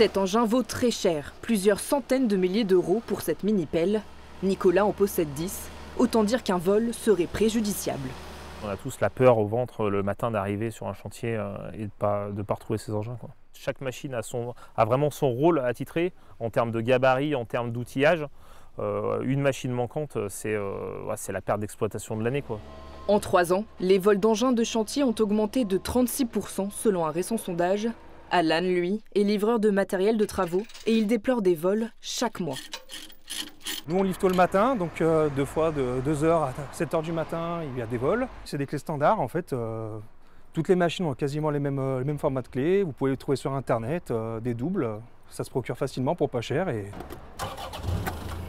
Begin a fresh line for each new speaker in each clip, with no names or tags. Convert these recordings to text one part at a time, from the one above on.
Cet engin vaut très cher, plusieurs centaines de milliers d'euros pour cette mini-pelle. Nicolas en possède 10, autant dire qu'un vol serait préjudiciable.
On a tous la peur au ventre le matin d'arriver sur un chantier et de pas retrouver ces engins, quoi. Chaque machine a vraiment son rôle attitré en termes de gabarit, en termes d'outillage. Une machine manquante, c'est la perte d'exploitation de l'année, quoi.
En 3 ans, les vols d'engins de chantier ont augmenté de 36% selon un récent sondage. Alan, lui, est livreur de matériel de travaux et il déplore des vols chaque mois.
Nous on livre tôt le matin, donc 2 fois de 2h à 7h du matin, il y a des vols. C'est des clés standards en fait. Toutes les machines ont quasiment les mêmes formats de clés. Vous pouvez les trouver sur internet, des doubles. Ça se procure facilement pour pas cher et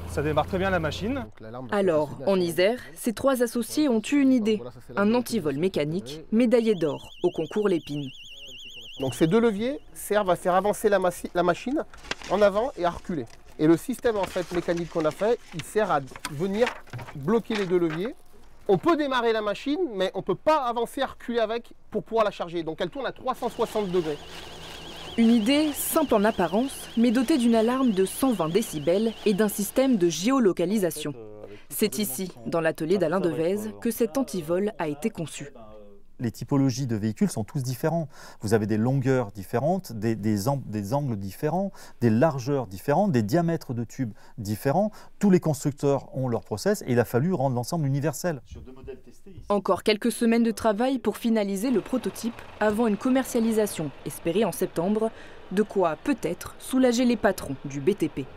ça démarre très bien la machine.
Alors, en Isère, ces 3 associés ont eu une idée. Un antivol mécanique médaillé d'or au concours Lépine.
Donc ces 2 leviers servent à faire avancer la machine en avant et à reculer. Et le système en fait mécanique qu'on a fait, il sert à venir bloquer les 2 leviers. On peut démarrer la machine, mais on ne peut pas avancer à reculer avec pour pouvoir la charger. Donc elle tourne à 360 degrés.
Une idée simple en apparence, mais dotée d'une alarme de 120 décibels et d'un système de géolocalisation. C'est ici, dans l'atelier d'Alain Devèze, que cet antivol a été conçu.
Les typologies de véhicules sont tous différents. Vous avez des longueurs différentes, des angles différents, des largeurs différentes, des diamètres de tubes différents. Tous les constructeurs ont leur process et il a fallu rendre l'ensemble universel.
Encore quelques semaines de travail pour finaliser le prototype avant une commercialisation espérée en septembre. De quoi peut-être soulager les patrons du BTP.